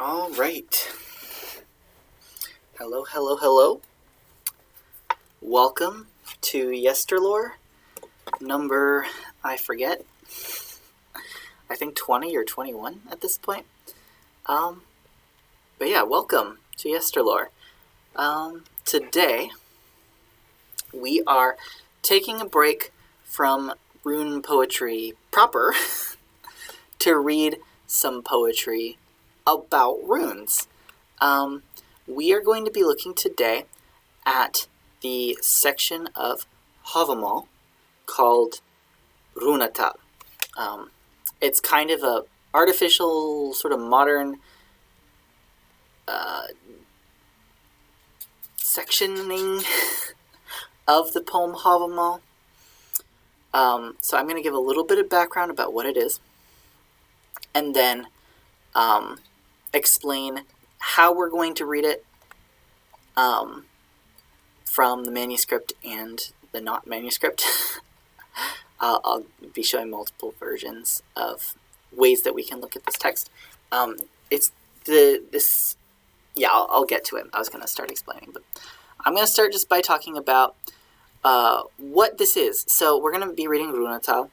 All right. Hello, hello, hello. Welcome to yesterlore, number, I forget, I think 20 or 21 at this point. But yeah, welcome to yesterlore. Today, we are taking a break from rune poetry proper to read some poetry about runes. We are going to be looking today at the section of hávamál called rúnatal. It's kind of a artificial, sort of modern sectioning of the poem hávamál. So I'm going to give a little bit of background about what it is, and then explain how we're going to read it from the manuscript and the not manuscript. I'll be showing multiple versions of ways that we can look at this text. I'll get to it. I was going to start explaining, but I'm going to start just by talking about what this is. So we're going to be reading rúnatal,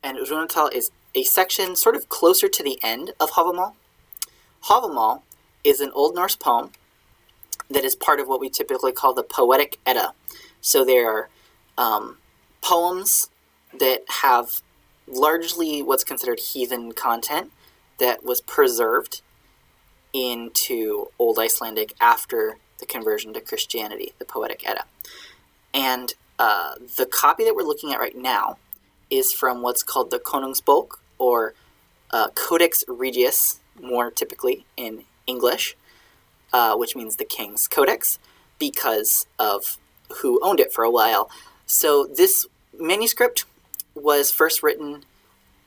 and rúnatal is a section sort of closer to the end of hávamál. Hávamál is an Old Norse poem that is part of what we typically call the poetic Edda. So there are poems that have largely what's considered heathen content that was preserved into Old Icelandic after the conversion to Christianity, the poetic Edda. And the copy that we're looking at right now is from what's called the Konungsbók, or Codex Regius, more typically in English, which means the King's Codex, because of who owned it for a while. So this manuscript was first written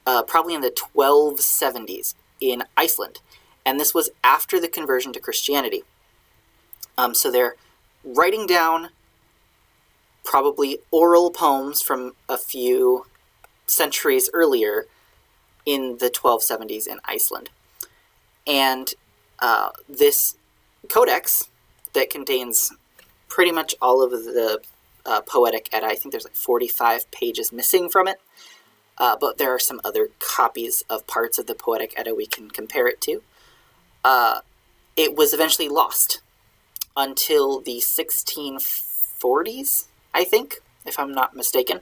probably in the 1270s in Iceland, and this was after the conversion to Christianity. So they're writing down probably oral poems from a few centuries earlier in the 1270s in Iceland. And this codex that contains pretty much all of the poetic Edda, I think there's like 45 pages missing from it, but there are some other copies of parts of the poetic Edda we can compare it to. It was eventually lost until the 1640s, I think, if I'm not mistaken.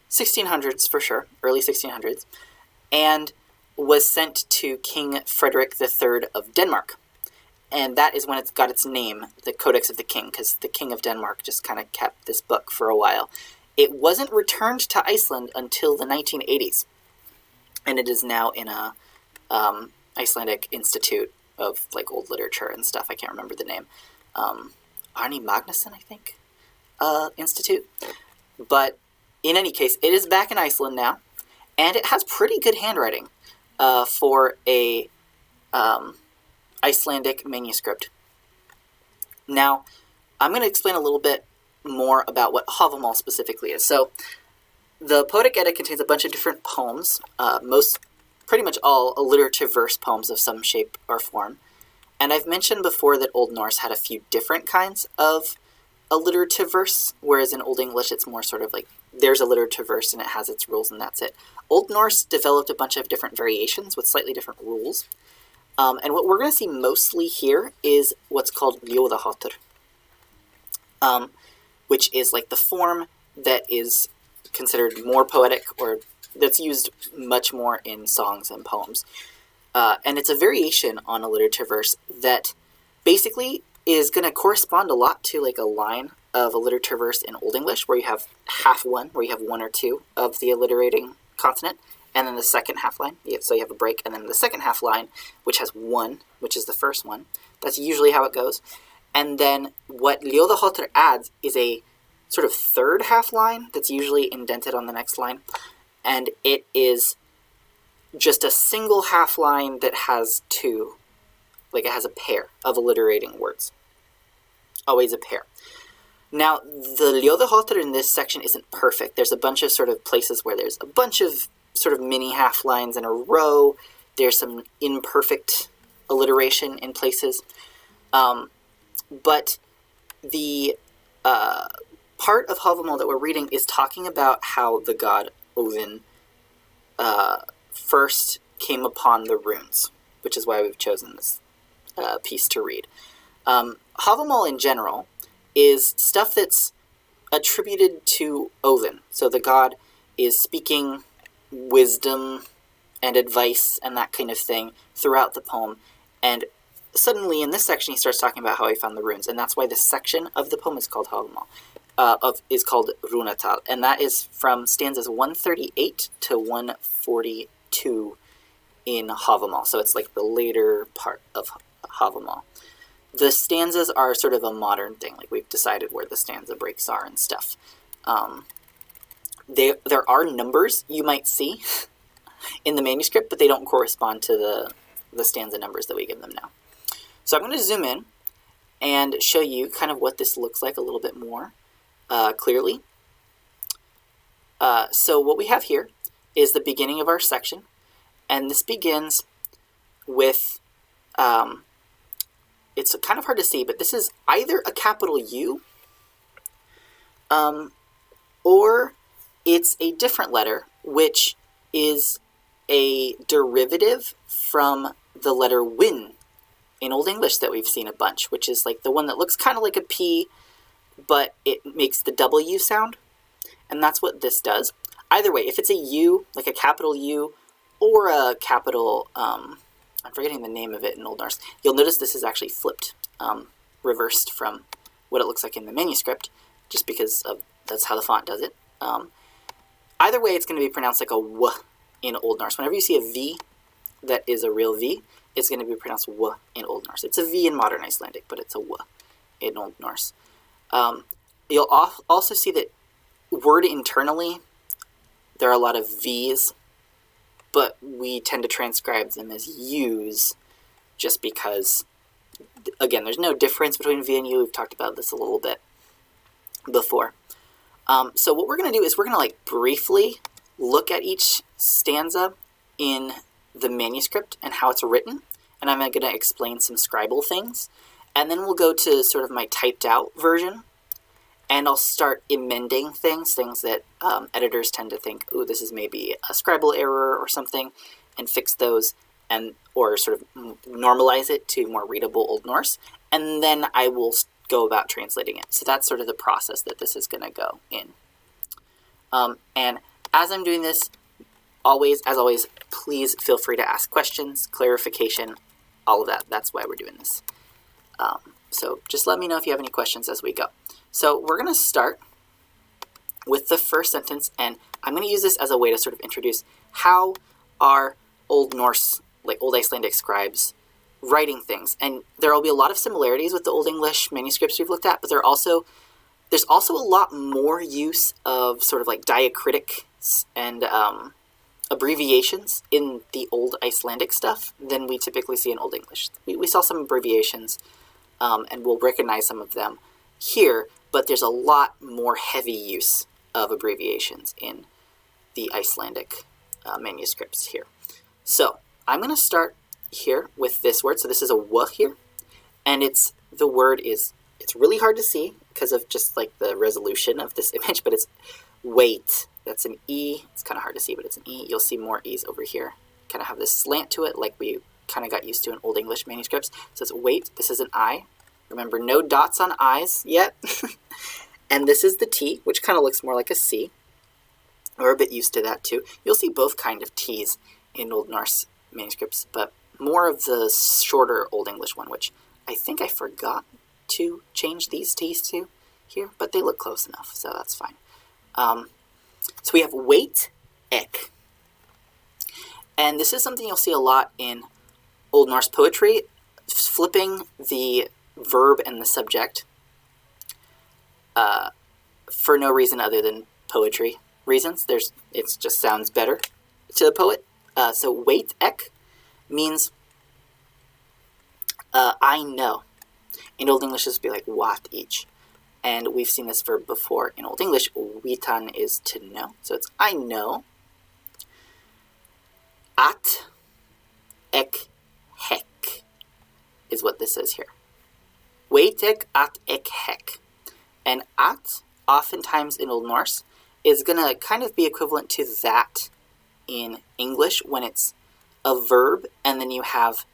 1600s for sure, early 1600s, and was sent to King Frederick III of Denmark. And that is when it got its name, the Codex of the King, because the King of Denmark just kind of kept this book for a while. It wasn't returned to Iceland until the 1980s, and it is now in a Icelandic Institute of like old literature and stuff. I can't remember the name. Arni Magnusson, I think, Institute. But in any case, it is back in Iceland now, and it has pretty good handwriting for a Icelandic manuscript. Now, I'm going to explain a little bit more about what hávamál specifically is. So, the Poetic Edda contains a bunch of different poems, pretty much all alliterative verse poems of some shape or form. And I've mentioned before that Old Norse had a few different kinds of alliterative verse, whereas in Old English it's more sort of like there's alliterative verse and it has its rules and that's it. Old Norse developed a bunch of different variations with slightly different rules. And what we're going to see mostly here is what's called ljóðaháttr, which is like the form that is considered more poetic, or that's used much more in songs and poems. And it's a variation on alliterative verse that basically is going to correspond a lot to like a line of alliterative verse in Old English, where you have half one, where you have one or two of the alliterating consonant, and then the second half line, so you have a break, and then the second half line, which has one, which is the first one. That's usually how it goes. And then what ljóðaháttr adds is a sort of third half line that's usually indented on the next line, and it is just a single half line that has two, like it has a pair of alliterating words. Always a pair. Now, the ljóðaháttr in this section isn't perfect. There's a bunch of sort of places where there's a bunch of sort of mini half lines in a row. There's some imperfect alliteration in places. But the part of hávamál that we're reading is talking about how the god Odin first came upon the runes, which is why we've chosen this piece to read. Hávamál in general is stuff that's attributed to Odin. So the god is speaking wisdom and advice and that kind of thing throughout the poem. And suddenly in this section he starts talking about how he found the runes, and that's why this section of the poem is called hávamál. Is called rúnatal, and that is from stanzas 138 to 142 in hávamál. So it's like the later part of hávamál. The stanzas are sort of a modern thing, like we've decided where the stanza breaks are and stuff. There are numbers you might see in the manuscript, but they don't correspond to the stanza numbers that we give them now. So I'm going to zoom in and show you kind of what this looks like a little bit more clearly. So what we have here is the beginning of our section, and this begins with, it's kind of hard to see, but this is either a capital U, or it's a different letter, which is a derivative from the letter win in Old English that we've seen a bunch, which is like the one that looks kind of like a P, but it makes the W sound, and that's what this does. Either way, if it's a U, like a capital U, or a capital, I'm forgetting the name of it in Old Norse, you'll notice this is actually flipped, reversed from what it looks like in the manuscript, just because that's how the font does it. Either way, it's going to be pronounced like a W in Old Norse. Whenever you see a V that is a real V, it's going to be pronounced W in Old Norse. It's a V in modern Icelandic, but it's a W in Old Norse. You'll also see that word internally, there are a lot of V's, but we tend to transcribe them as U's just because, again, there's no difference between V and U. We've talked about this a little bit before. So what we're going to do is we're going to like briefly look at each stanza in the manuscript and how it's written, and I'm going to explain some scribal things, and then we'll go to sort of my typed out version, and I'll start amending things that editors tend to think, ooh, this is maybe a scribal error or something, and fix those, or sort of normalize it to more readable Old Norse, and then I will go about translating it. So that's sort of the process that this is going to go in. And as I'm doing this, as always, please feel free to ask questions, clarification, all of that. That's why we're doing this. So just let me know if you have any questions as we go. So we're going to start with the first sentence, and I'm going to use this as a way to sort of introduce how are Old Norse, like Old Icelandic scribes, writing things. And there will be a lot of similarities with the Old English manuscripts we've looked at, but there's also a lot more use of sort of like diacritics and abbreviations in the Old Icelandic stuff than we typically see in Old English. We saw some abbreviations, and we'll recognize some of them here, but there's a lot more heavy use of abbreviations in the Icelandic manuscripts here. So I'm going to start here with this word. So this is a W here, and it's really hard to see because of just like the resolution of this image, but it's wait. That's an E. It's kind of hard to see, but it's an E. You'll see more E's over here. Kind of have this slant to it like we kind of got used to in Old English manuscripts. So it's wait. This is an I. Remember, no dots on I's yet. And this is the T, which kind of looks more like a C. We're a bit used to that too. You'll see both kind of T's in Old Norse manuscripts, but more of the shorter Old English one, which I think I forgot to change these T's to here, but they look close enough, so that's fine. So we have wait, ek. And this is something you'll see a lot in Old Norse poetry, flipping the verb and the subject for no reason other than poetry reasons. It just sounds better to the poet. So wait, ek, means I know. In Old English, this would be like wat each. And we've seen this verb before in Old English. Witan is to know. So it's I know. At, ek, hek. is what this is here. Weet ik at ik hek. And at, oftentimes in Old Norse, is going to kind of be equivalent to that in English when it's a verb and then you have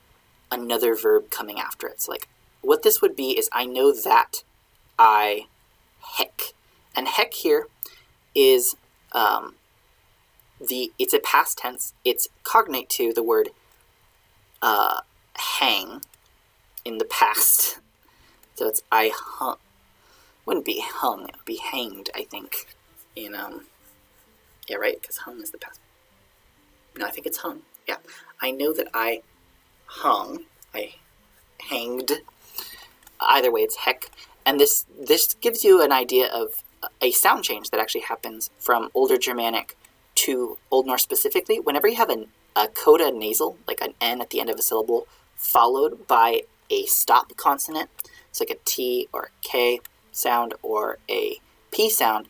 another verb coming after it. So like what this would be is I know that I hek. And hek here is it's a past tense. It's cognate to the word hang in the past. So it's I hung. Wouldn't be hung, it would be hanged, I think. In yeah, right, because hung is the past. No, I think it's hung. Yeah. I know that I hung. I hanged. Either way, it's hek. And this gives you an idea of a sound change that actually happens from Older Germanic to Old Norse specifically. Whenever you have a coda nasal, like an N at the end of a syllable, followed by a stop consonant, it's like a T or a K sound or a P sound,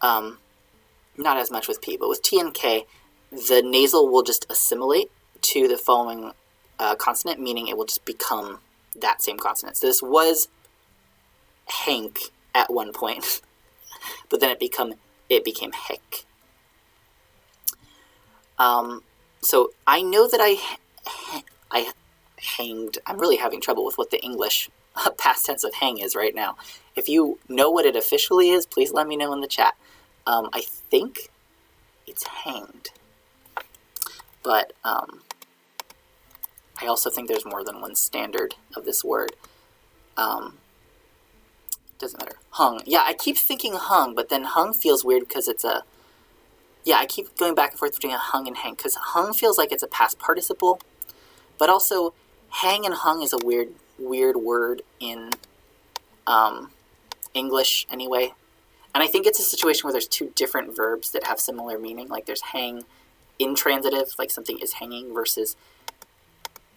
not as much with P, but with T and K, the nasal will just assimilate to the following consonant, meaning it will just become that same consonant. So this was hank at one point, but then it became hek. So I know that I hanged. I'm really having trouble with what the English past tense of hang is right now. If you know what it officially is, please let me know in the chat. I think it's hanged. But I also think there's more than one standard of this word. Doesn't matter. Hung. Yeah, I keep thinking hung, but then hung feels weird because it's a... Yeah, I keep going back and forth between a hung and hang, because hung feels like it's a past participle, but also hang and hung is a weird word in English anyway. And I think it's a situation where there's two different verbs that have similar meaning. Like there's hang intransitive, like something is hanging, versus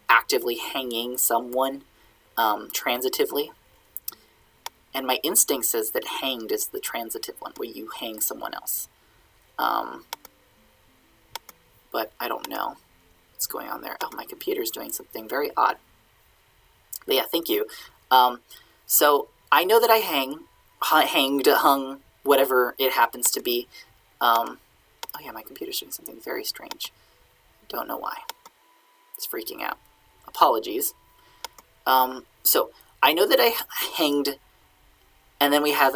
actively hanging someone transitively. And my instinct says that hanged is the transitive one, where you hang someone else. But I don't know what's going on there. Oh, my computer's doing something very odd. But yeah, thank you. So I know that I hanged, hung, whatever it happens to be. Oh yeah, my computer's doing something very strange. Don't know why. It's freaking out. Apologies. So I know that I hanged, and then we have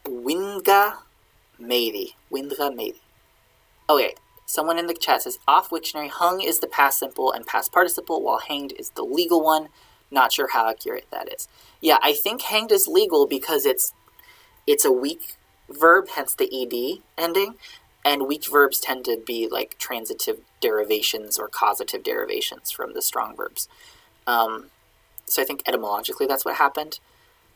winga meidi. Winga meidi. Okay, someone in the chat says, off Wiktionary, hung is the past simple and past participle, while hanged is the legal one. Not sure how accurate that is. Yeah, I think hanged is legal because it's a weak verb, hence the ed ending, and weak verbs tend to be like transitive derivations or causative derivations from the strong verbs. So I think etymologically that's what happened.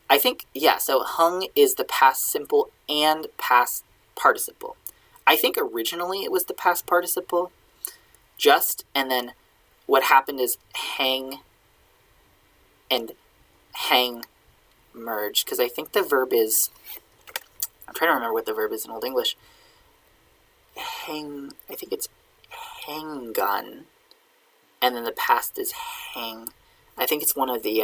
I think, yeah, so hung is the past simple and past participle. I think originally it was the past participle, and then what happened is hang and hang merged, because I think the verb is, I'm trying to remember what the verb is in Old English. Hang, I think it's hangian, and then the past is hang. I think it's one of the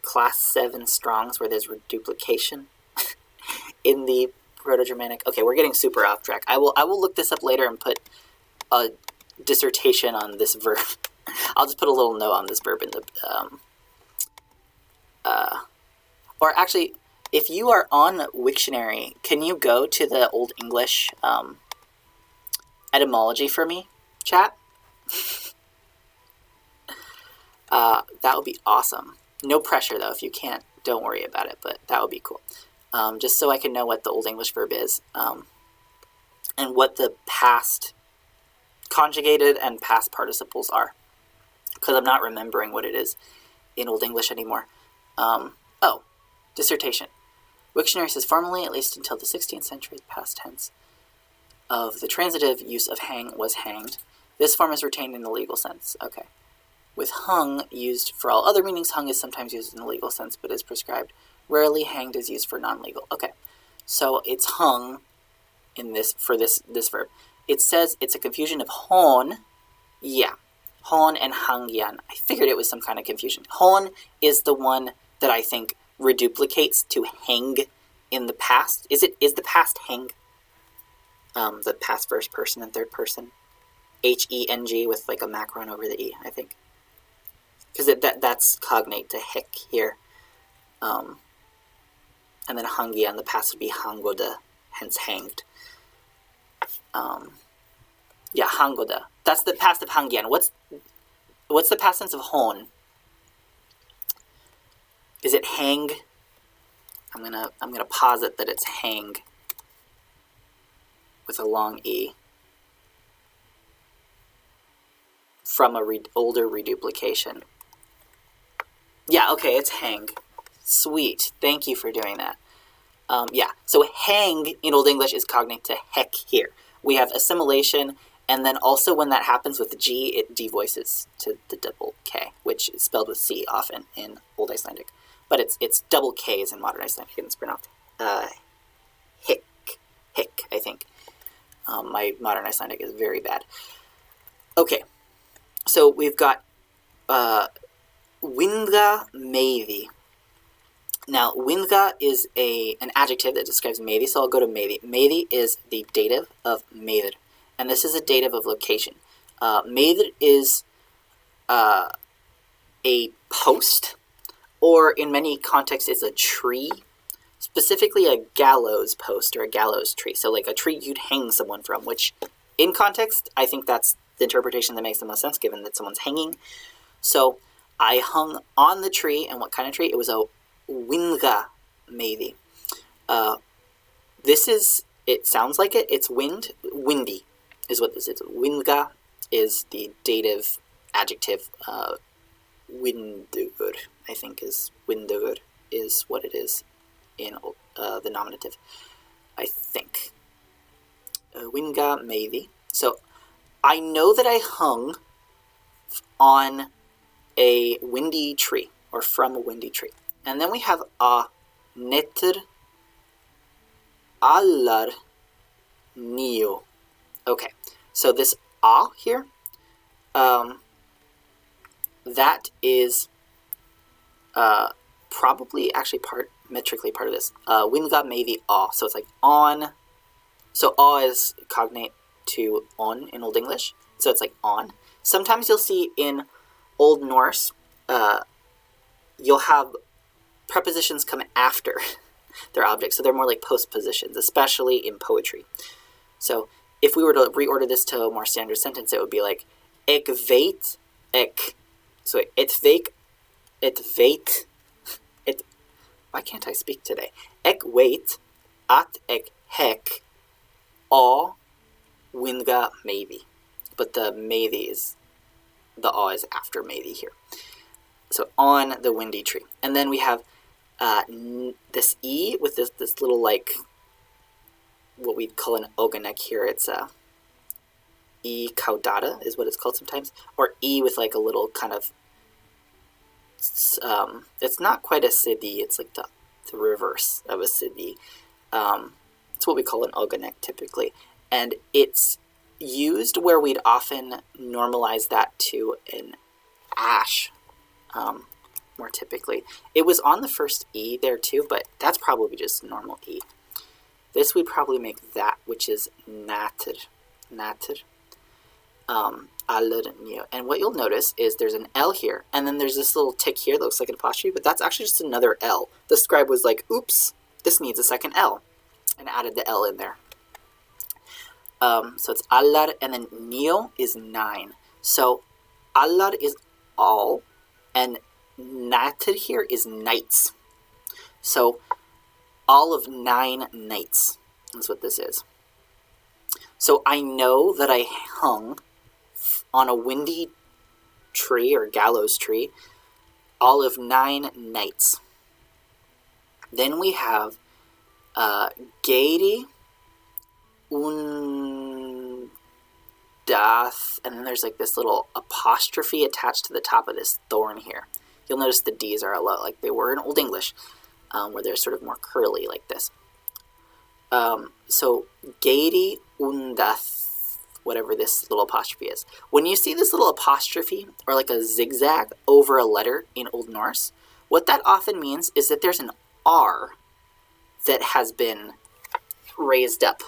class 7 strongs where there's reduplication in the Proto-Germanic. Okay, we're getting super off track. I will look this up later and put a dissertation on this verb. I'll just put a little note on this verb in the or actually, if you are on Wiktionary, can you go to the Old English etymology for me, chat? That would be awesome. No pressure, though. If you can't, don't worry about it, but that would be cool. Just so I can know what the Old English verb is, and what the past conjugated and past participles are, because I'm not remembering what it is in Old English anymore. Oh, dissertation. Wiktionary says, formally, at least until the 16th century, the past tense of the transitive use of hang was hanged. This form is retained in the legal sense. Okay. With hung used for all other meanings, hung is sometimes used in the legal sense, but is prescribed. Rarely, hanged is used for non-legal. Okay. So it's hung in this for this verb. It says it's a confusion of hon. Yeah. Hon and hangian. I figured it was some kind of confusion. Hon is the one that I think reduplicates to hang in the past. Is the past hang? The past first person and third person. H-E-N-G with like a macron over the E, I think. Because that's cognate to hick here. And then hangian, the past would be hangode, hence hanged. Yeah, hangode. That's the past of hangian. What's the past tense of hon? Is it hang? I'm gonna posit that it's hang with a long E from a older reduplication. Yeah, okay, it's hang. Sweet. Thank you for doing that. Yeah, so hang in Old English is cognate to heck here. We have assimilation, and then also when that happens with G, it devoices to the double K, which is spelled with C often in Old Icelandic. But it's double K's in modern Icelandic, and it's pronounced hick, I think. My modern Icelandic is very bad. Okay, so we've got windga meiði. Now, windga is an adjective that describes meiði, so I'll go to meiði. Meiði is the dative of meiðir, and this is a dative of location. Meiðir is a post, or in many contexts, it's a tree, specifically a gallows post or a gallows tree. So like a tree you'd hang someone from, which in context, I think that's the interpretation that makes the most sense, given that someone's hanging. So I hung on the tree, and what kind of tree? It was a windga meiði. This is, it sounds like it, it's windy is what this is. Windga is the dative adjective. Windugur, I think is what it is in the nominative, I think. Windga meiði. So I know that I hung on a windy tree, or from a windy tree. And then we have a netur allar neo. Okay, so this a here, that is probably actually metrically part of this. Windga meiði a, so it's like on. So a is cognate to on in Old English, so it's like on. Sometimes you'll see in Old Norse, you'll have prepositions come after their objects, so they're more like postpositions, especially in poetry. So if we were to reorder this to a more standard sentence, it would be like ek veit ek. So et veit, why can't I speak today? Ek veit at ek hek a windga meiði. But the meiði is, the a is after meiði here. So on the windy tree. And then we have this E with this little, like, what we'd call an ogonek here. It's E caudata is what it's called sometimes. Or E with like a little kind of, it's not quite a siddhi, it's like the reverse of a siddhi. It's what we call an ogonek typically. And it's used where we'd often normalize that to an ash, more typically. It was on the first E there too, but that's probably just normal E. This we'd probably make that, which is natur. And what you'll notice is there's an L here, and then there's this little tick here that looks like an apostrophe, but that's actually just another L. The scribe was like, oops, this needs a second L, and added the L in there. So it's allar, and then neo is 9. So allar is all, and natur here is nights. So all of 9 nights is what this is. So I know that I hung on a windy tree or gallows tree all of 9 nights. Then we have geiri undath, and then there's like this little apostrophe attached to the top of this thorn here. You'll notice the D's are a lot like they were in Old English, where they're sort of more curly like this. So geiri undath whatever this little apostrophe is. When you see this little apostrophe or like a zigzag over a letter in Old Norse, what that often means is that there's an R that has been raised up.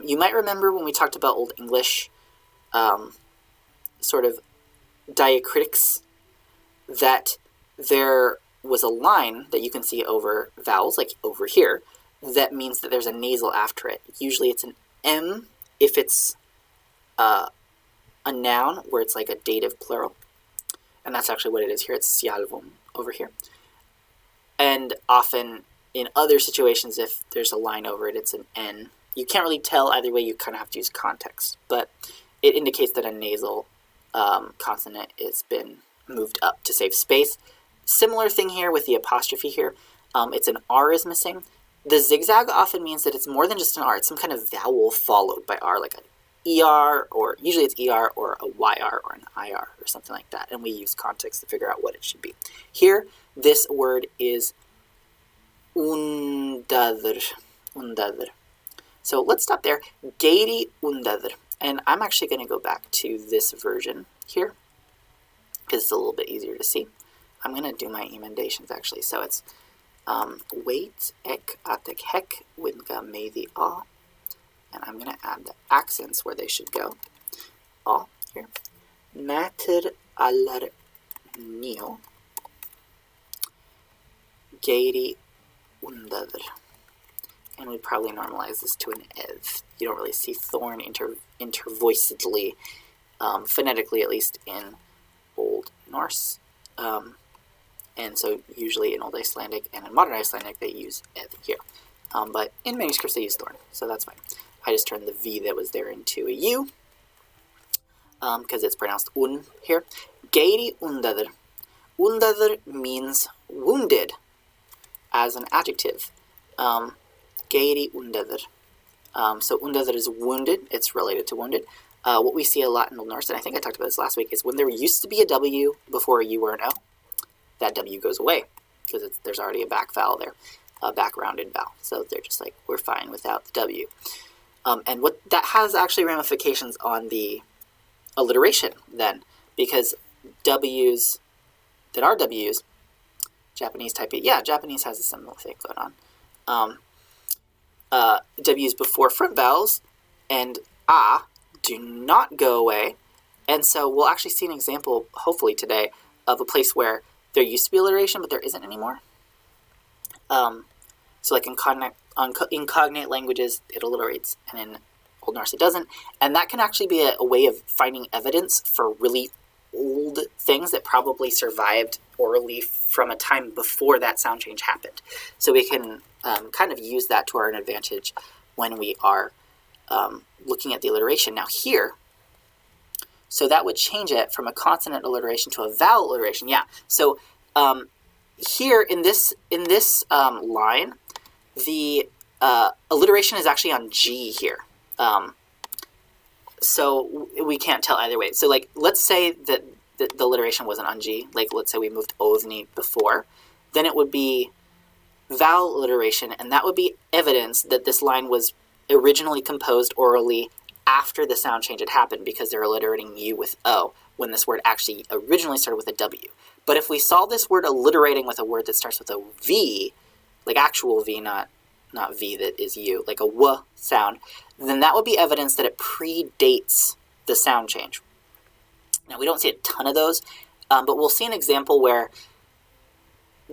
You might remember when we talked about Old English sort of diacritics, that there was a line that you can see over vowels, like over here, that means that there's a nasal after it. Usually it's an M if it's a noun, where it's like a dative plural. And that's actually what it is here. It's sjalvum over here. And often in other situations, if there's a line over it, it's an N. You can't really tell either way. You kind of have to use context. But it indicates that a nasal consonant has been moved up to save space. Similar thing here with the apostrophe here. It's an R is missing. The zigzag often means that it's more than just an R. It's some kind of vowel followed by R, like an ER, or usually it's ER or a YR or an IR or something like that. And we use context to figure out what it should be. Here, this word is undaður. So let's stop there. Geiri undaður. And I'm actually going to go back to this version here because it's a little bit easier to see. I'm going to do my emendations actually. So it's wait, ek, atek, hek, winga, may the a. And I'm going to add the accents where they should go. A here. Mater allar neo. Geiri undaður. And we probably normalize this to an ev. You don't really see thorn intervoicedly, phonetically at least, in Old Norse. And so usually in Old Icelandic and in Modern Icelandic they use ev here. But in manuscripts they use thorn, so that's fine. I just turned the V that was there into a U, because it's pronounced un here. Geiri undaður. Undaður means wounded as an adjective. Geiri undaður. So undaður is wounded. It's related to wounded. What we see a lot in Old Norse, and I think I talked about this last week, is when there used to be a W before a U or an O, that W goes away because there's already a back vowel there, a back rounded vowel. So they're just like, we're fine without the W. And what that has actually ramifications on the alliteration then, because W's that are W's, Japanese type E, yeah, Japanese has a similar thing going on. W's before front vowels and a do not go away. And so we'll actually see an example, hopefully today, of a place where there used to be alliteration, but there isn't anymore. So like in cognate languages, it alliterates, and in Old Norse it doesn't. And that can actually be a way of finding evidence for really old things that probably survived orally from a time before that sound change happened. So we can kind of use that to our advantage when we are looking at the alliteration. Now here, so that would change it from a consonant alliteration to a vowel alliteration. Yeah. So here in this line, the alliteration is actually on G here. So we can't tell either way. So like, let's say that the alliteration wasn't on G. Like, let's say we moved ovni before. Then it would be vowel alliteration, and that would be evidence that this line was originally composed orally after the sound change had happened, because they're alliterating U with O when this word actually originally started with a W. But if we saw this word alliterating with a word that starts with a V, like actual V, not V that is U, like a W sound, then that would be evidence that it predates the sound change. Now, we don't see a ton of those, but we'll see an example where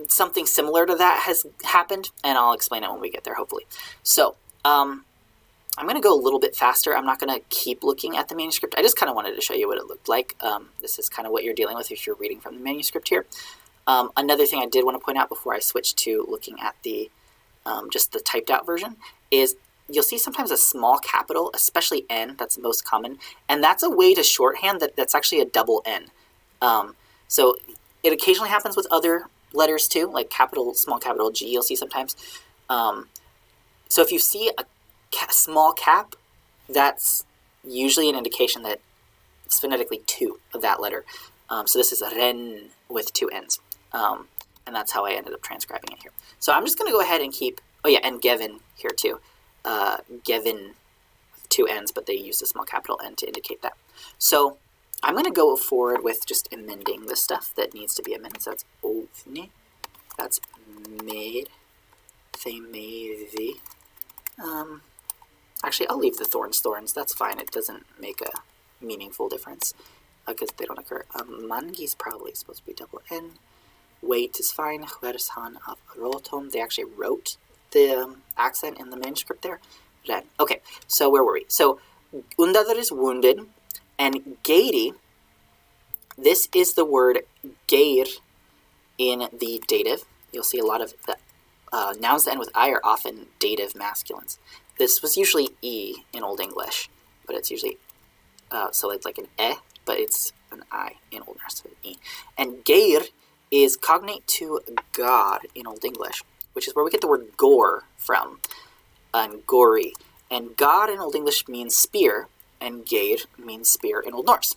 something similar to that has happened, and I'll explain it when we get there, hopefully. So, I'm going to go a little bit faster. I'm not going to keep looking at the manuscript. I just kind of wanted to show you what it looked like. This is kind of what you're dealing with if you're reading from the manuscript here. Another thing I did want to point out before I switch to looking at the just the typed out version is you'll see sometimes a small capital, especially N, that's the most common, and that's a way to shorthand that's actually a double N. So it occasionally happens with other letters too, like capital, small capital G, you'll see sometimes. So if you see a small cap, that's usually an indication that it's phonetically two of that letter. So this is a ren with two N's. And that's how I ended up transcribing it here. So I'm just going to go ahead and keep, oh yeah, and Gevin here too. Gevin with two N's, but they used a small capital N to indicate that. So I'm going to go forward with just amending the stuff that needs to be amended. So that's ovni, that's made, maybe. Actually, I'll leave the thorns, that's fine. It doesn't make a meaningful difference because they don't occur. Mangi is probably supposed to be double N. Wait is fine. Huersan of rotom. They actually wrote the accent in the manuscript there. Okay, so where were we? So undadar is wounded, and geiri, this is the word geir in the dative. You'll see a lot of the nouns that end with I are often dative masculines. This was usually E in Old English, but it's usually, so it's like an E, but it's an I in Old Norse, so E. And geir is cognate to God in Old English, which is where we get the word gore from, and gory. And God in Old English means spear, and geir means spear in Old Norse.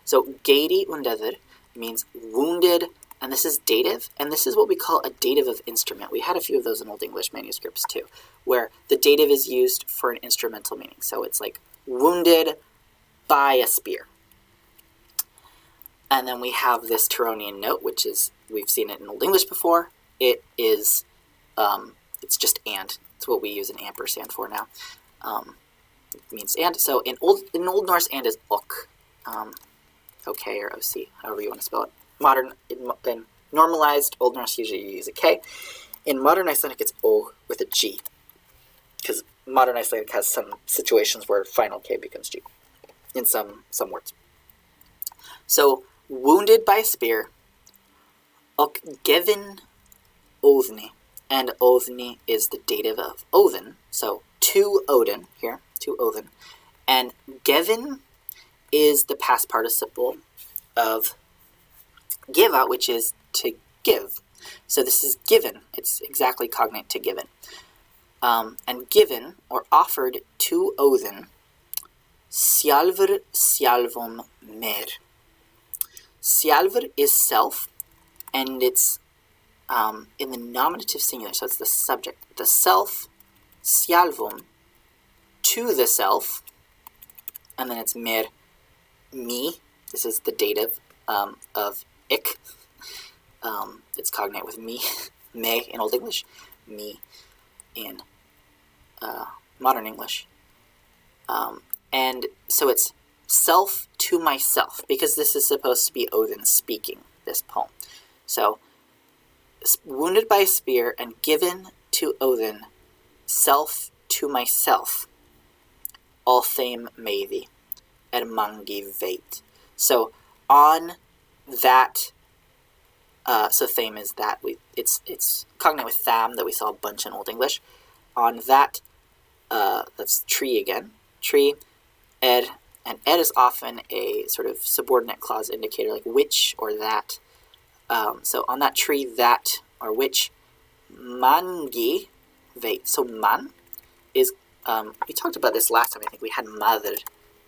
So geiri undadr means wounded, and this is dative, and this is what we call a dative of instrument. We had a few of those in Old English manuscripts too, where the dative is used for an instrumental meaning. So it's like wounded by a spear. And then we have this Turonian note, which is, we've seen it in Old English before. It is, it's just and. It's what we use an ampersand for now. It means and. So in Old Norse, and is ok. OK or OC, however you want to spell it. In normalized Old Norse, usually you use a K. In modern Icelandic, it's O with a G. Because modern Icelandic has some situations where final K becomes G in some words. So, wounded by a spear, ok gevin Odni, and Odni is the dative of Odin, so to Odin here, to Odin, and gevin is the past participle of giva, which is to give. So this is given, it's exactly cognate to given. And given, or offered to Odin, sjálfur sjálfum mer. Sjálfur is self, and it's in the nominative singular, so it's the subject. The self, sjálfum, to the self, and then it's mer, me. This is the dative of ik. It's cognate with me, me in Old English, me in modern English. And so it's self to myself, because this is supposed to be Odin speaking this poem. So, wounded by a spear and given to Odin, self to myself, all thame maybe, and mangi veit. So, on that, so thame is that, it's cognate with tham that we saw a bunch in Old English. On that, that's tree again, tree, ed, and ed is often a sort of subordinate clause indicator, like which or that. So on that tree, that or which, mangi veit. So man is, we talked about this last time, I think we had madr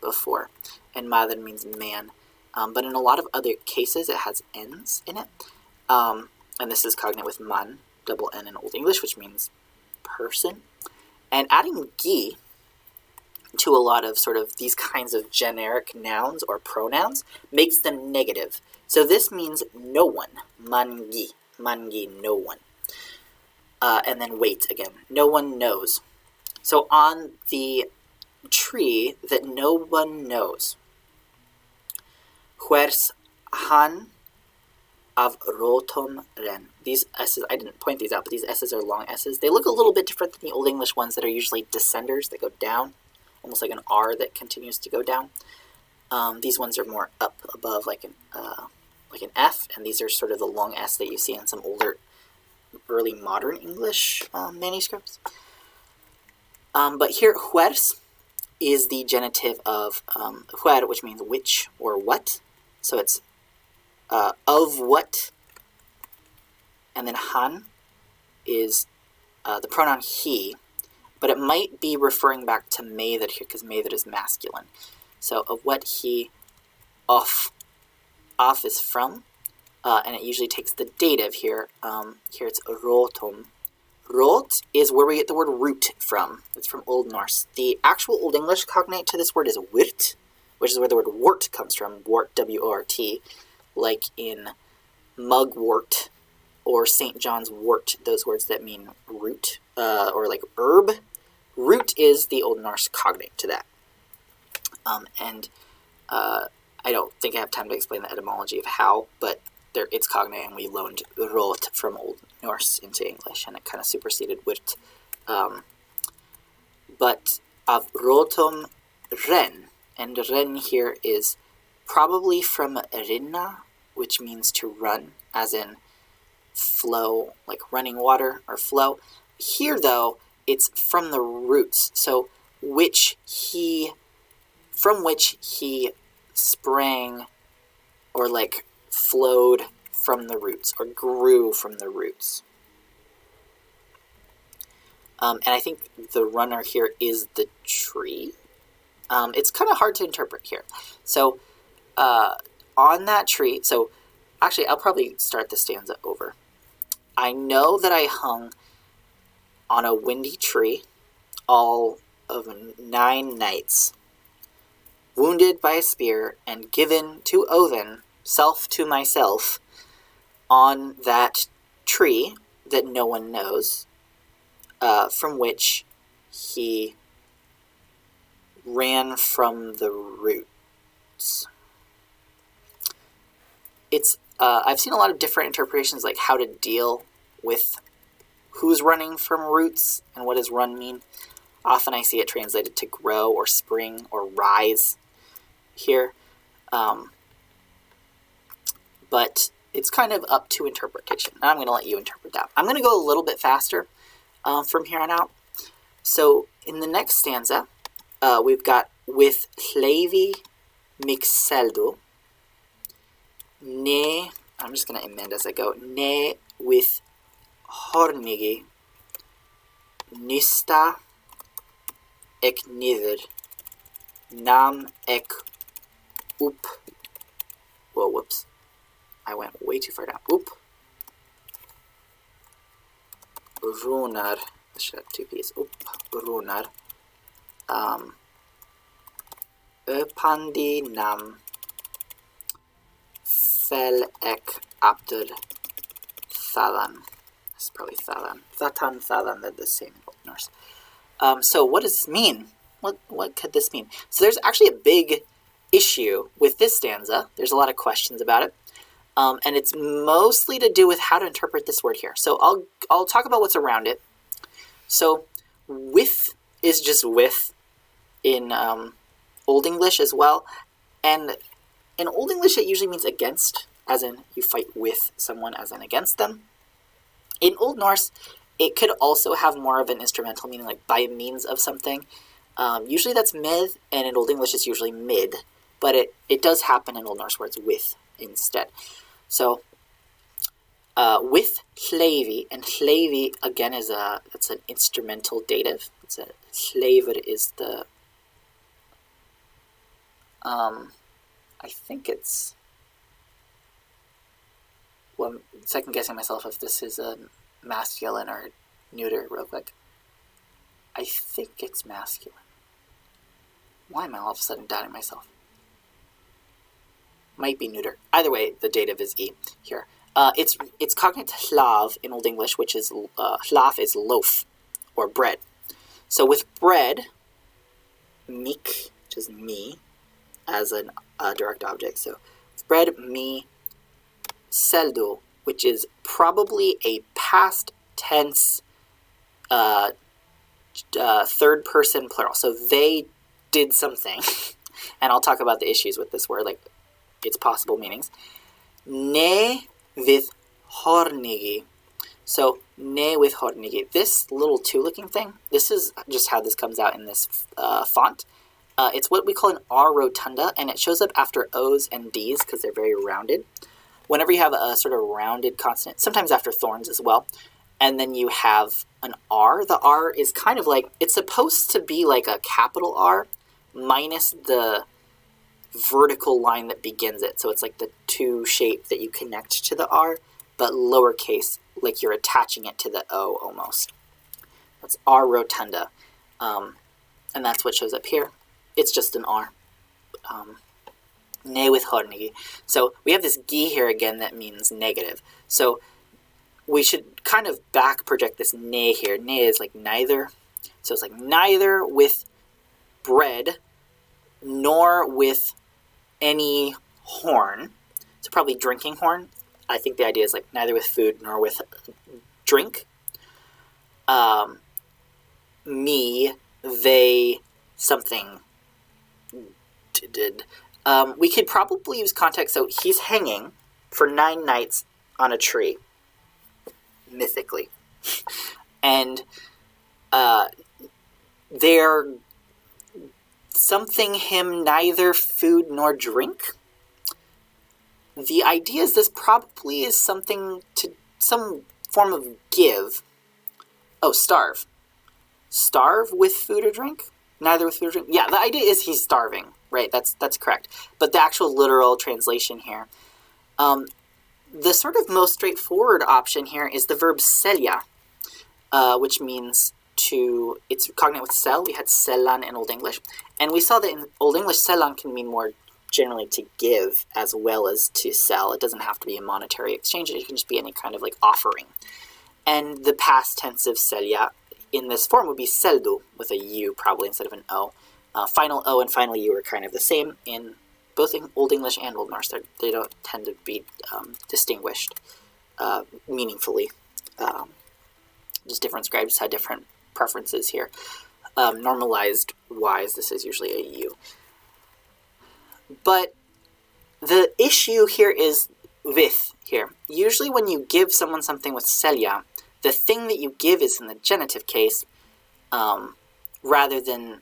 before, and madr means man. But in a lot of other cases, it has n's in it. And this is cognate with man, double N in Old English, which means person. And adding gi to a lot of sort of these kinds of generic nouns or pronouns makes them negative. So this means no one, mangi, no one. And then wait again, no one knows. So on the tree that no one knows, hvers han av rotom ren. These S's, I didn't point these out, but these S's are long S's. They look a little bit different than the Old English ones that are usually descenders that go down, almost like an R that continues to go down. These ones are more up above, like an F, and these are sort of the long S that you see in some older, early modern English manuscripts. But here, hvers is the genitive of hver, which means which or what. So it's of what, and then han is the pronoun he, but it might be referring back to meiðr here, because meiðr is masculine. So of what he, off is from, and it usually takes the dative here. Here it's rotom. Rot is where we get the word root from. It's from Old Norse. The actual Old English cognate to this word is wirt, which is where the word wort comes from, wort, W-O-R-T, like in mugwort or St. John's wort, those words that mean root, or like herb. Root is the Old Norse cognate to that. I don't think I have time to explain the etymology of how, but it's cognate, and we loaned rot from Old Norse into English, and it kind of superseded wirt. But av rotum ren, and ren here is probably from rinna, which means to run, as in flow, like running water or flow. Here, though, it's from the roots, so from which he sprang or like flowed from the roots or grew from the roots. And I think the runner here is the tree. It's kind of hard to interpret here. So on that tree, so actually I'll probably start the stanza over. I know that I hung on a windy tree all of 9 nights, wounded by a spear and given to Odin, self to myself, on that tree that no one knows, from which he ran from the roots. It's I've seen a lot of different interpretations, like how to deal with who's running from roots and what does run mean. Often I see it translated to grow or spring or rise here. But it's kind of up to interpretation. And I'm going to let you interpret that. I'm going to go a little bit faster from here on out. So in the next stanza, we've got with hlevi mixeldo, ne, I'm just going to amend as I go, ne with hornigi, nysta ek niður, nam ek upp. Whoa, whoops. I went way too far down. Oop. Runar. This should have 2 P's. Oop. Runar. Pandi nam fel ek after thalan. This is probably thalan. Thatan, thalan, they're the same in Old Norse. So what does this mean? What could this mean? So there's actually a big issue with this stanza. There's a lot of questions about it. And it's mostly to do with how to interpret this word here. So I'll talk about what's around it. So with is just with in Old English as well. And in Old English, it usually means against, as in you fight with someone, as in against them. In Old Norse, it could also have more of an instrumental meaning, like by means of something. Usually that's mid, and in Old English it's usually mid. But it does happen in Old Norse where it's with instead. So with hlevi, and hlevi again it's an instrumental dative. It's a hlever is the I think it's, well, I'm second guessing myself if this is a masculine or neuter real quick. I think it's masculine. Why am I all of a sudden doubting myself? Might be neuter. Either way, the dative is e here. It's cognate to hlav in Old English, which is hlav is loaf or bread. So with bread, mik, which is me, as a direct object. So with bread, me, seldo, which is probably a past tense third person plural. So they did something, and I'll talk about the issues with this word, like its possible meanings. Ne with hornigi. So ne with hornigi. This little 2 looking thing, this is just how this comes out in this font. It's what we call an R rotunda, and it shows up after O's and D's because they're very rounded. Whenever you have a sort of rounded consonant, sometimes after thorns as well, and then you have an R, the R is kind of like, it's supposed to be like a capital R minus the vertical line that begins it. So it's like the 2 shape that you connect to the R, but lowercase, like you're attaching it to the O almost. That's R rotunda. And that's what shows up here. It's just an R. Ne with hornigi. So we have this gi here again that means negative. So we should kind of back project this ne here. Ne is like neither. So it's like neither with bread nor with any horn. So probably drinking horn. I think the idea is like neither with food nor with drink. Me, they, something did. We could probably use context. So he's hanging for 9 nights on a tree, mythically. And they're something him neither food nor drink. The idea is this probably is something to some form of give. Oh, starve. Starve with food or drink? Neither with food or drink? Yeah, the idea is he's starving, right? That's correct. But the actual literal translation here. The sort of most straightforward option here is the verb selja, which means to, it's cognate with sell. We had sellan in Old English. And we saw that in Old English, sellan can mean more generally to give as well as to sell. It doesn't have to be a monetary exchange. It can just be any kind of like offering. And the past tense of selja in this form would be seldu with a U probably instead of an O. Final O and final U are kind of the same in both in Old English and Old Norse. They don't tend to be distinguished meaningfully. Just different scribes had different preferences here. Normalized wise, this is usually a U. But the issue here is with here. Usually when you give someone something with selja, the thing that you give is in the genitive case, rather than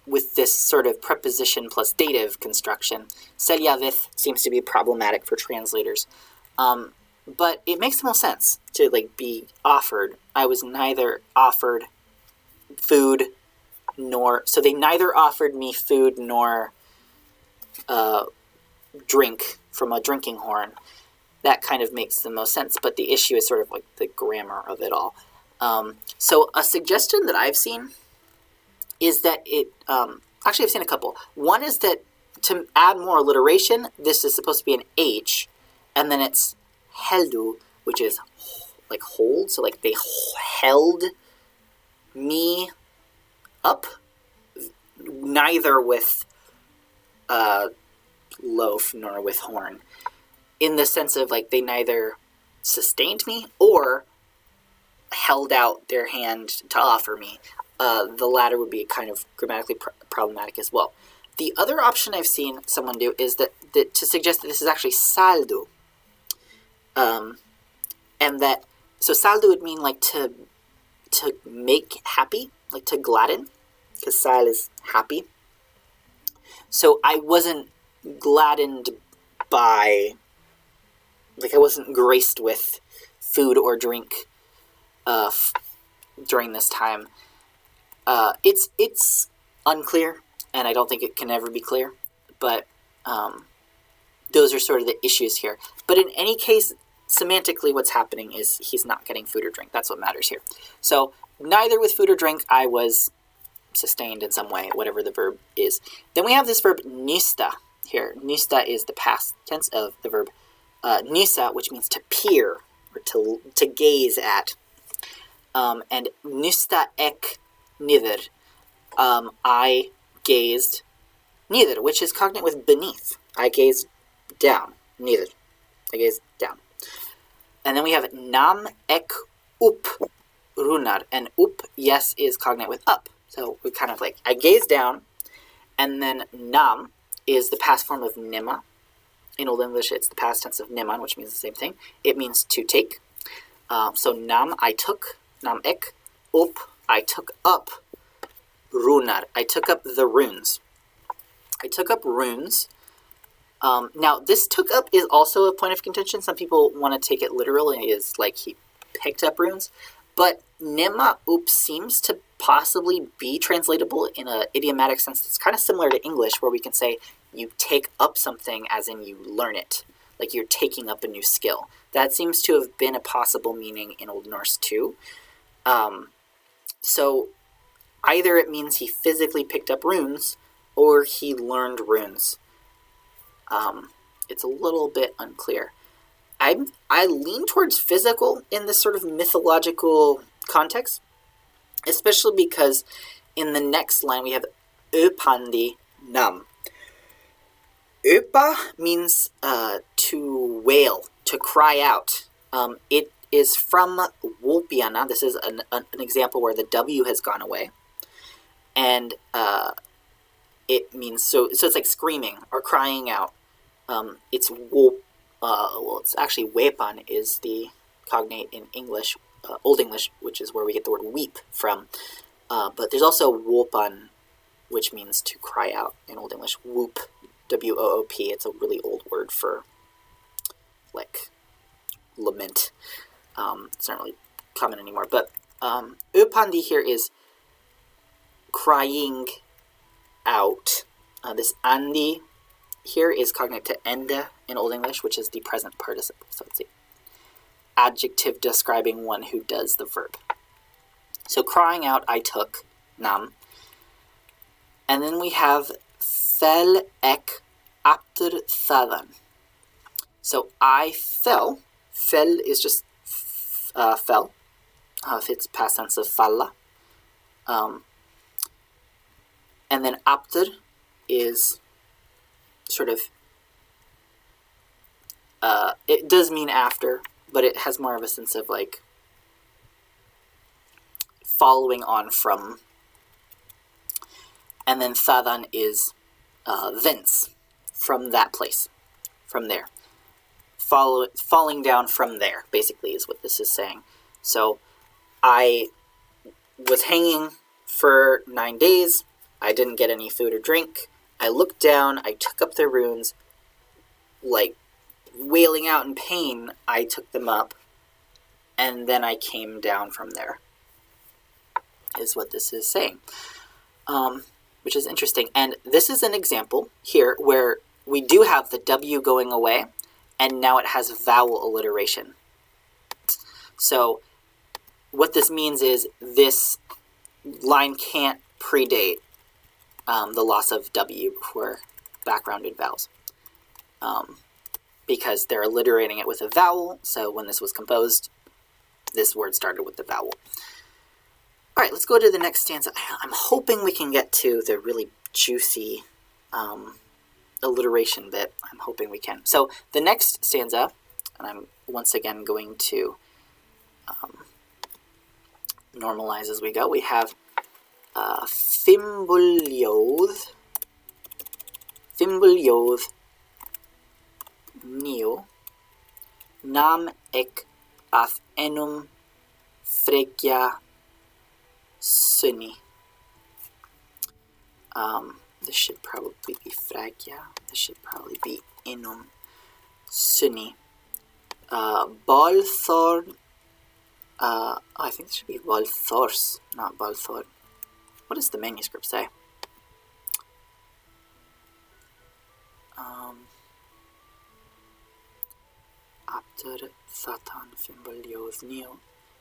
with this sort of preposition plus dative construction. Selja with seems to be problematic for translators. But it makes the most sense to like be offered. I was neither offered food nor, so they neither offered me food nor drink from a drinking horn. That kind of makes the most sense, but the issue is sort of like the grammar of it all. So a suggestion that I've seen is that it, actually I've seen a couple. One is that to add more alliteration, this is supposed to be an H, and then it's heldu, which is like hold, so like they held me up, neither with loaf nor with horn, in the sense of like they neither sustained me or held out their hand to offer me. The latter would be kind of grammatically problematic as well. The other option I've seen someone do is that to suggest that this is actually saldu. And that, so saldu would mean like to make happy, like to gladden, because sal is happy. So I wasn't gladdened by, like I wasn't graced with food or drink during this time. It's unclear, and I don't think it can ever be clear, but those are sort of the issues here. But in any case, semantically what's happening is he's not getting food or drink. That's what matters here. So neither with food or drink, I was sustained in some way, whatever the verb is. Then we have this verb nista here. Nista is the past tense of the verb nisa, which means to peer or to gaze at. And nista ek nither. I gazed neither, which is cognate with beneath. I gazed down. Neither. I gazed down. And then we have nam ek up runar. And up, yes, is cognate with up. So we kind of like, I gazed down. And then nam is the past form of nima. In Old English, it's the past tense of niman, which means the same thing. It means to take. So nam, I took. Nam ek. Up, I took up. Runar, I took up the runes. I took up runes. Now, this took up is also a point of contention. Some people want to take it literally as like he picked up runes. But nema up seems to possibly be translatable in an idiomatic sense that's kind of similar to English, where we can say you take up something as in you learn it. Like you're taking up a new skill. That seems to have been a possible meaning in Old Norse too. So either it means he physically picked up runes or he learned runes. It's a little bit unclear. I lean towards physical in this sort of mythological context, especially because in the next line we have öpandi nam. Öpa means to wail, to cry out. It is from Wolpiana. This is an example where the W has gone away. And it means, so it's like screaming or crying out. It's it's actually wepan is the cognate in English, Old English, which is where we get the word weep from. But there's also wopan, which means to cry out in Old English. Whoop, W-O-O-P. It's a really old word for, like, lament. It's not really common anymore. But öpandi here is crying out. This andi here is cognate to ende in Old English, which is the present participle. So it's an adjective describing one who does the verb. So crying out, I took, nam. And then we have fel ek after thadan. So I fell. Fel is just fell. If it's past tense of falla. And then after is sort of, it does mean after, but it has more of a sense of like following on from. And then thadan is thence, from that place, from there. Falling down from there, basically, is what this is saying. So I was hanging for 9 days. I didn't get any food or drink. I looked down. I took up the runes. Like, wailing out in pain, I took them up. And then I came down from there, is what this is saying. Which is interesting. And this is an example here where we do have the W going away, and now it has vowel alliteration. So what this means is this line can't predate the loss of W for backgrounded vowels. Because they're alliterating it with a vowel, so when this was composed, this word started with the vowel. All right, let's go to the next stanza. I'm hoping we can get to the really juicy alliteration bit. I'm hoping we can. So the next stanza, and I'm once again going to normalize as we go. We have thimbljóð neo nam ek af enum fregja sunni. This should probably be fregja. This should probably be enum sunni. Balthorn. I think this should be Balthors, not Balthor. What does the manuscript say? After Thatan Fimbuljóð neo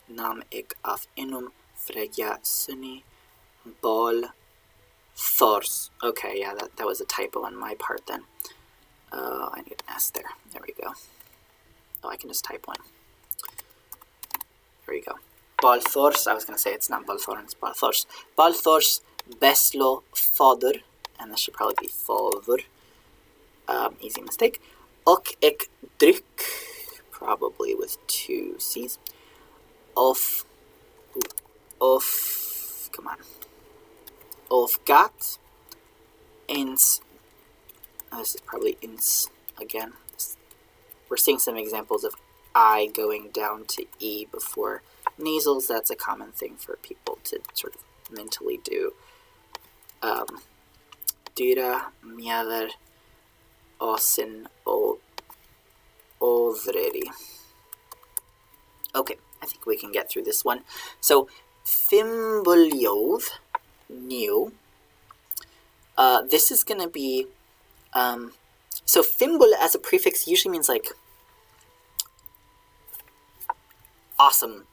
nam ek af enum fregja sunni Balthors. Okay, yeah, that was a typo on my part then. I need an S there. There we go. Oh, I can just type one. There you go. Balthors, I was going to say it's not Balthorn, it's Balthors. Balthors beslo fader, and this should probably be father. Easy mistake. Och ek dryck, probably with 2 C's. Of, come on. Of gat, ins, this is probably ins again. We're seeing some examples of I going down to E before nasals. That's a common thing for people to sort of mentally do. Dyra, mjäder, asin, odreri. Okay, I think we can get through this one. So, thimbljóð neo. This is going to be, so fimbul as a prefix usually means like awesome.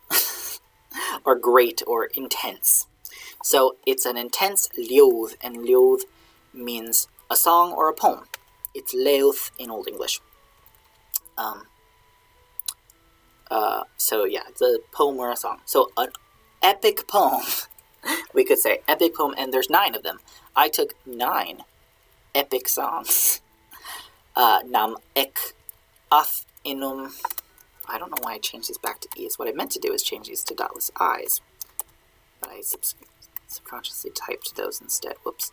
or great or intense. So it's an intense ljóð, and ljóð means a song or a poem. It's ljóð in Old English. So yeah, it's a poem or a song. So an epic poem, we could say epic poem, and there's 9 of them. I took 9 epic songs. Nam ek ath inum. I don't know why I changed these back to e's. What I meant to do is change these to dotless i's, but I subconsciously typed those instead. Whoops.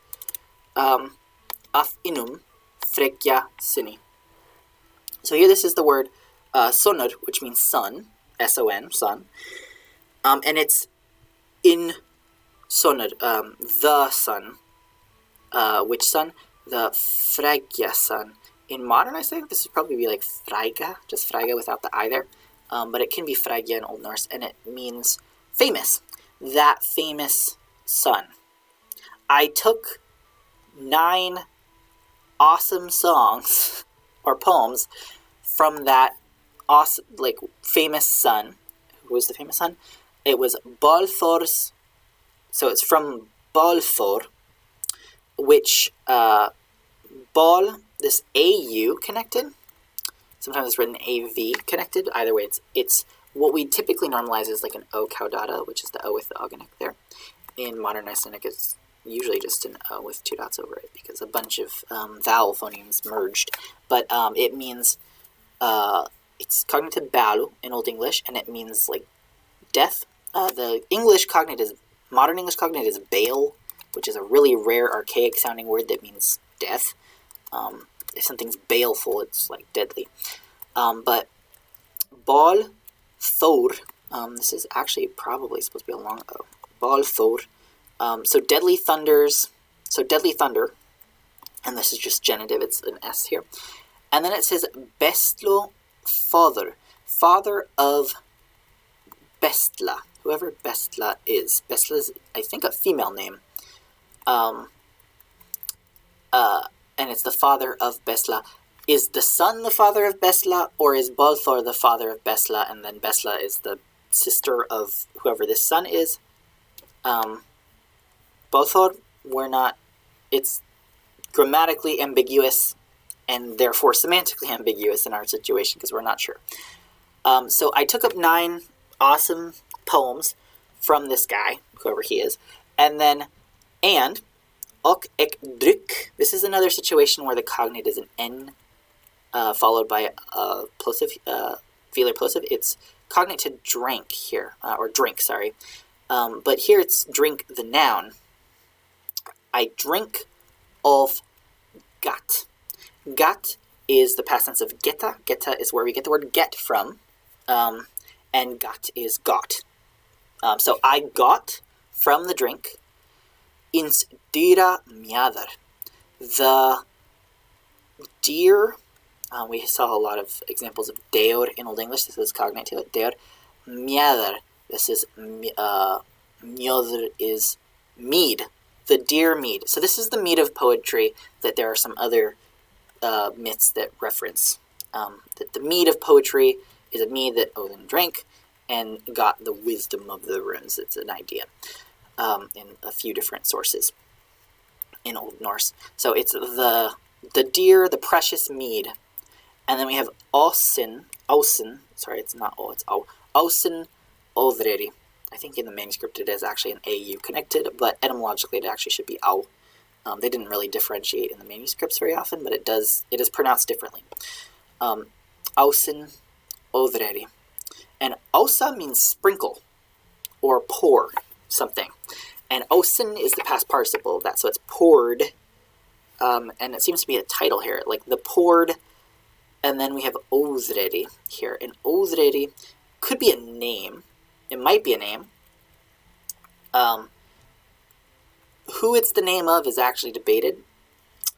Ath inum frekja sinni. So here this is the word sonur, which means sun, S-O-N, sun. And it's in sonur, the sun. Which sun? The frægja sun. In modern, I think this would probably be like fræga, just fræga without the I there. But it can be frægja in Old Norse, and it means famous. That famous sun. I took 9 awesome songs or poems from that awesome, like, famous sun. Who was the famous sun? It was Balthor's. So it's from Balthor, which Bal, this AU connected. Sometimes it's written AV connected. Either way, it's what we typically normalize as like an O caudata, which is the O with the ogonek there. In modern Icelandic, it's usually just an O with 2 dots over it because a bunch of vowel phonemes merged. But it means, it's cognative balu in Old English, and it means like death. The English cognate is, modern English cognate is bale, which is a really rare, archaic sounding word that means death. If something's baleful, it's like deadly. But Bal Thor, this is actually probably supposed to be a long O. Bal Thor. So deadly thunders, so deadly thunder, and this is just genitive, it's an S here. And then it says Bestlo father, father of Bestla, whoever Bestla is. Bestla is, I think, a female name. And it's the father of Bestla. Is the son the father of Bestla, or is Balthor the father of Bestla, and then Bestla is the sister of whoever this son is? Balthor, we're not, it's grammatically ambiguous, and therefore semantically ambiguous in our situation, because we're not sure. So I took up 9 awesome poems from this guy, whoever he is, and then, and, ok ek dryck. This is another situation where the cognate is an N, followed by a plosive, velar plosive. It's cognate to drank here, or drink, sorry. But here it's drink, the noun. I drink of gat. Gat is the past tense of geta. Geta is where we get the word get from. And gat is got. So I got from the drink. Ins dyra mjadar. The deer, we saw a lot of examples of deor in Old English. This is cognate to it. Deor. Mjadar. This is, mjodr is mead. The deer mead. So this is the mead of poetry that there are some other myths that reference. That the mead of poetry is a mead that Odin drank and got the wisdom of the runes. It's an idea in a few different sources in Old Norse. So it's the deer, the precious mead. And then we have ausin, sorry, it's not O, it's O. Ausin odreri. I think in the manuscript it is actually an AU connected, but etymologically it actually should be au. They didn't really differentiate in the manuscripts very often, but it is pronounced differently. Ausin odreri. And osa means sprinkle or pour something. And osin is the past participle of that, so it's poured. And it seems to be a title here, like the poured. And then we have odreri here. And odreri could be a name. It might be a name. Who it's the name of is actually debated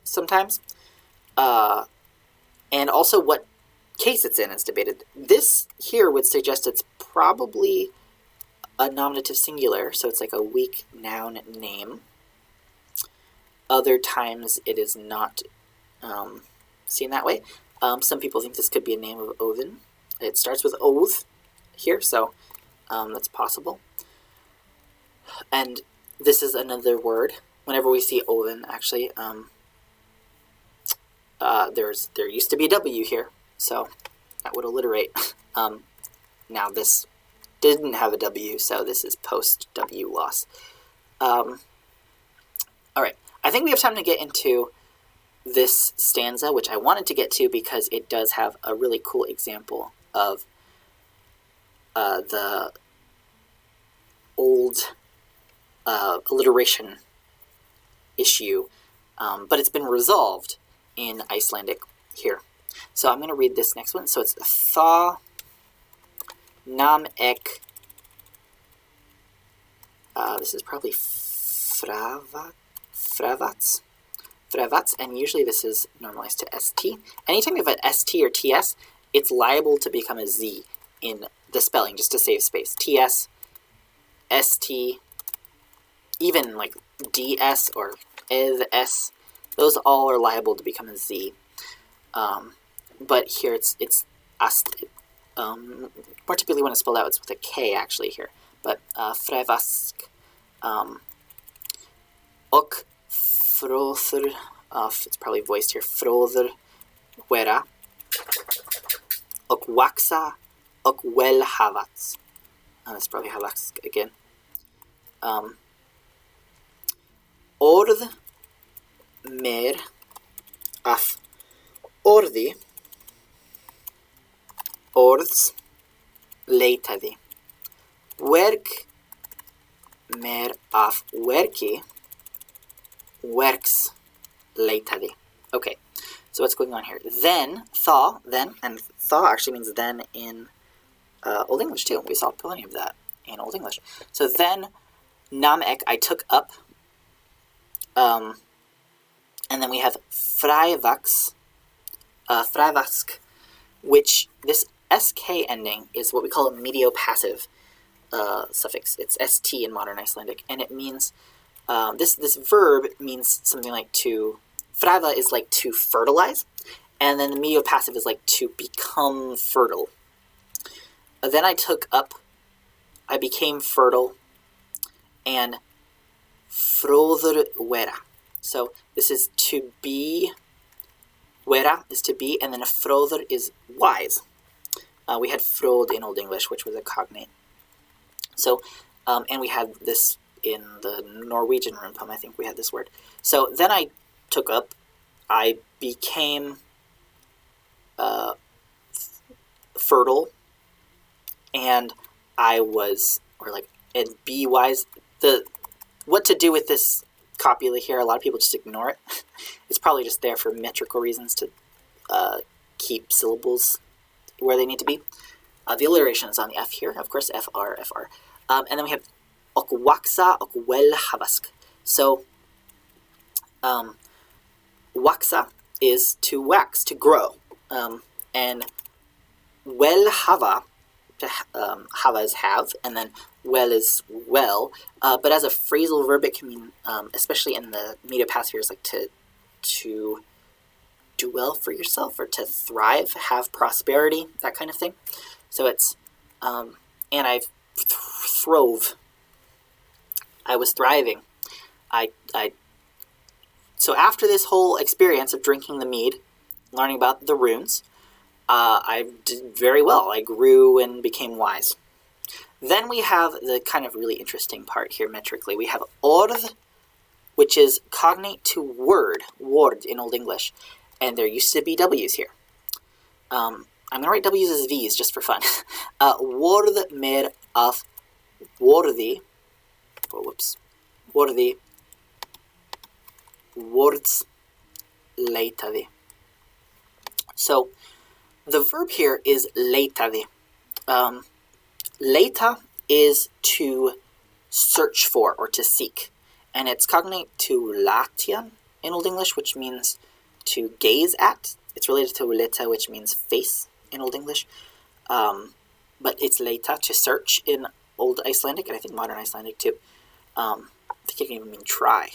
sometimes. And also what case it's in is debated. This here would suggest it's probably a nominative singular, so it's like a weak noun name. Other times it is not seen that way. Some people think this could be a name of Odin. It starts with oath here, so that's possible. And this is another word. Whenever we see oven, actually, there used to be a W here, so that would alliterate. Now this didn't have a W, so this is post W loss. All right, I think we have time to get into this stanza, which I wanted to get to because it does have a really cool example of the old alliteration issue, but it's been resolved in Icelandic here. So I'm going to read this next one. So it's tha nam ek. This is probably fravats, and usually this is normalized to st. Anytime you have an st or ts, it's liable to become a z in the spelling, just to save space. Ts, st, even like ds or s, those all are liable to become a z. But here it's ast. More typically when it's spelled out, it's with a k actually here. But frevask, ok fróður, it's probably voiced here, fróður vera, ok waksa, ok vel havats. That's probably havaks again. Orð mer af orði, orðs leitaði. Werk mer af werki, werks leitaði. Okay, so what's going on here? Then, and tha actually means then in Old English too. We saw plenty of that in Old English. So then, nam ek, I took up, and then we have frævaks, frævask, which this sk ending is what we call a mediopassive suffix. It's st in modern Icelandic, and it means this verb means something like to. Fræva is like to fertilize, and then the mediopassive is like to become fertile. Then I took up, I became fertile, and fróður vera. So this is to be, vera is to be, and then a fróður is wise. We had fróð in Old English, which was a cognate. So, and we had this in the Norwegian rune poem, I think we had this word. So then I took up, I became fertile, and I was, or like, and be wise. What to do with this copula here, a lot of people just ignore it. It's probably just there for metrical reasons to keep syllables where they need to be. The alliteration is on the F here, of course, FR, FR. And then we have ok waksa, ok vel havask. So, waksa is to wax, to grow. And vel hava, hava is have, and then well is well. But as a phrasal verb, it can mean, especially in the mediopassive here, is like to do well for yourself, or to thrive, have prosperity, that kind of thing. So it's, and I throve. I was thriving. So after this whole experience of drinking the mead, learning about the runes, I did very well. I grew and became wise. Then we have the kind of really interesting part here metrically. We have orð, which is cognate to word in Old English. And there used to be W's here. I'm going to write W's as V's just for fun. Orð mer af orði, orði, words leitaði. So the verb here is leitaði. Leita is to search for or to seek, and it's cognate to latian in Old English, which means to gaze at. It's related to leta, which means face in Old English, but it's leita, to search in Old Icelandic, and I think modern Icelandic too. I think it can even mean try,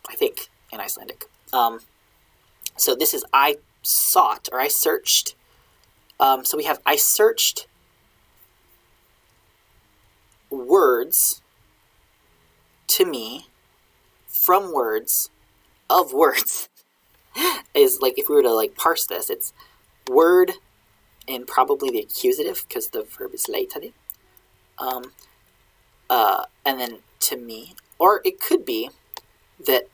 I think, in Icelandic. So this is I sought, or I searched. So we have I searched words to me from words of words is like, if we were to like parse this, it's word and probably the accusative because the verb is leitade, and then to me, or it could be that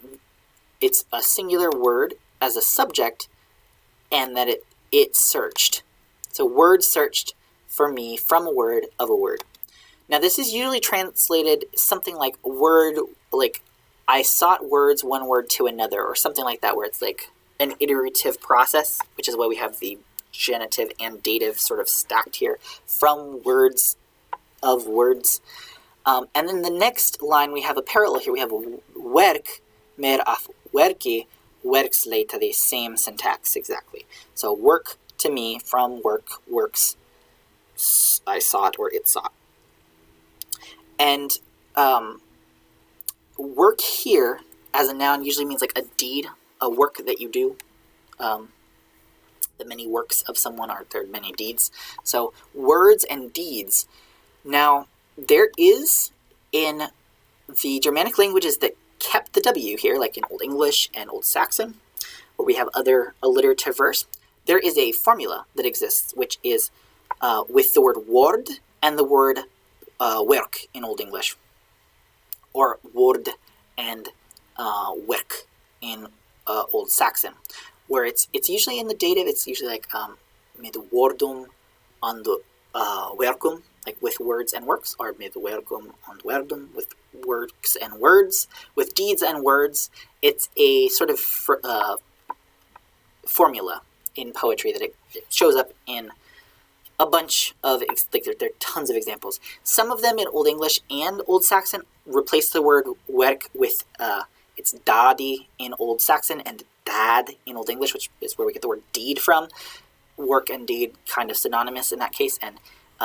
it's a singular word as a subject and that it searched. So word searched for me from a word of a word. Now this is usually translated something like word, like I sought words one word to another, or something like that, where it's like an iterative process, which is why we have the genitive and dative sort of stacked here, from words of words. And then the next line, we have a parallel here. We have werk mer af werki, works leitade, same syntax exactly. So work to me from work, works I sought or it sought. And work here as a noun usually means like a deed, a work that you do. The many works of someone are their many deeds. So words and deeds. Now there is in the Germanic languages that kept the W here, like in Old English and Old Saxon, where we have other alliterative verse, there is a formula that exists, which is with the word word and the word werk in Old English, or word and werk in Old Saxon, where it's usually in the dative. It's usually like med wordum and werkum, like with words and works, or med werkum and werdum, with works and words, with deeds and words. It's a sort of formula in poetry that it shows up in a bunch of, like there are tons of examples. Some of them in Old English and Old Saxon replace the word werk with, it's dadi in Old Saxon and dad in Old English, which is where we get the word deed from. Work and deed kind of synonymous in that case. And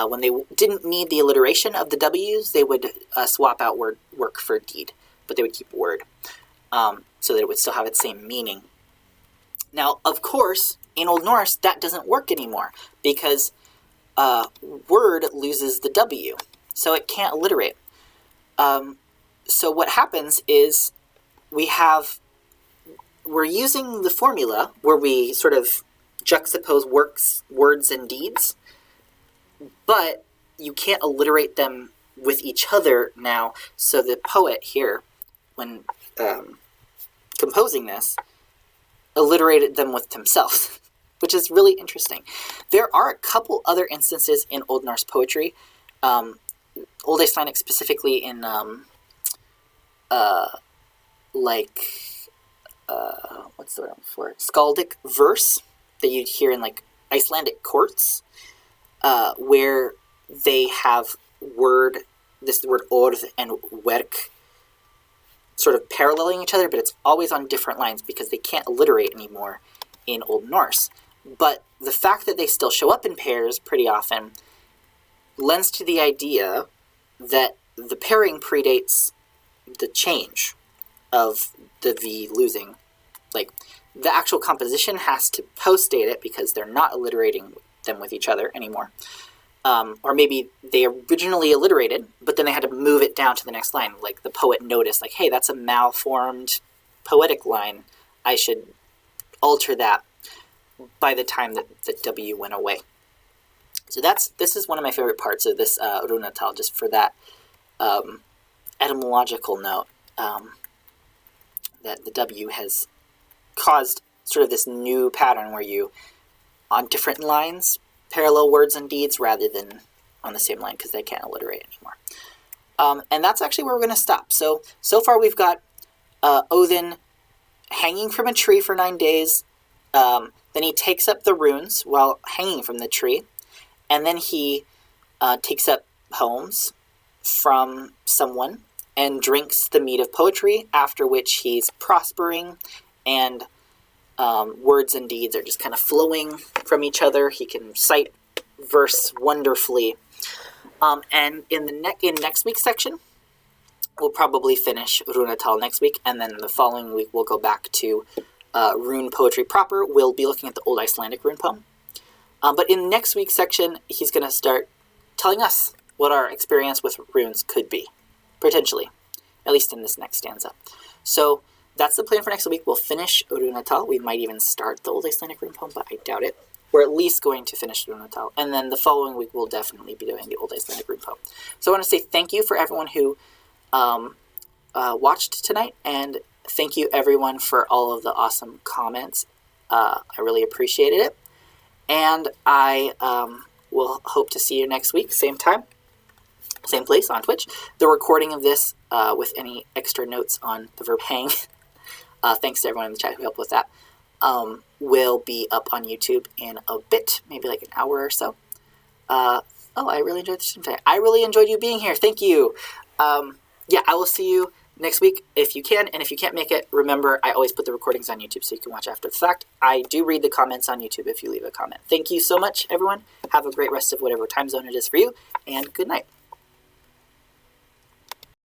when they didn't need the alliteration of the W's, they would swap out work for deed, but they would keep word, so that it would still have its same meaning. Now, of course, in Old Norse, that doesn't work anymore because word loses the W, so it can't alliterate. So what happens is we're using the formula where we sort of juxtapose words and deeds, but you can't alliterate them with each other now. So the poet here, when composing this, alliterated them with himself, which is really interesting. There are a couple other instances in Old Norse poetry, Old Icelandic specifically, in what's the word for it? Skaldic verse that you'd hear in like Icelandic courts, where they have this word orð and werk sort of paralleling each other, but it's always on different lines because they can't alliterate anymore in Old Norse. But the fact that they still show up in pairs pretty often lends to the idea that the pairing predates the change of the V losing. Like, the actual composition has to post-date it because they're not alliterating them with each other anymore. Or maybe they originally alliterated, but then they had to move it down to the next line. Like, the poet noticed, like, hey, that's a malformed poetic line. I should alter that by the time that the W went away. So this is one of my favorite parts of this rúnatal, just for that etymological note, that the W has caused sort of this new pattern where you, on different lines, parallel words and deeds rather than on the same line because they can't alliterate anymore. And that's actually where we're going to stop. So far we've got Odin hanging from a tree for 9 days. Then he takes up the runes while hanging from the tree. And then he takes up poems from someone and drinks the mead of poetry, after which he's prospering and words and deeds are just kind of flowing from each other. He can cite verse wonderfully. And in next week's section, we'll probably finish rúnatal next week, and then the following week we'll go back to rune poetry proper. We'll be looking at the Old Icelandic rune poem. But in next week's section, he's going to start telling us what our experience with runes could be, potentially. at least in this next stanza. So that's the plan for next week. We'll finish rúnatal. We might even start the Old Icelandic rune poem, but I doubt it. We're at least going to finish rúnatal. And then the following week, we'll definitely be doing the Old Icelandic rune poem. So I want to say thank you for everyone who watched tonight, and thank you everyone for all of the awesome comments. I really appreciated it. And I will hope to see you next week, same time, same place on Twitch. The recording of this with any extra notes on the verb hang, thanks to everyone in the chat who helped with that, will be up on YouTube in a bit, maybe like an hour or so. I really enjoyed the stream today. I really enjoyed you being here. Thank you. Yeah, I will see you next week if you can, and if you can't make it, remember, I always put the recordings on YouTube so you can watch after the fact. I do read the comments on YouTube if you leave a comment. Thank you so much, everyone. Have a great rest of whatever time zone it is for you, and good night.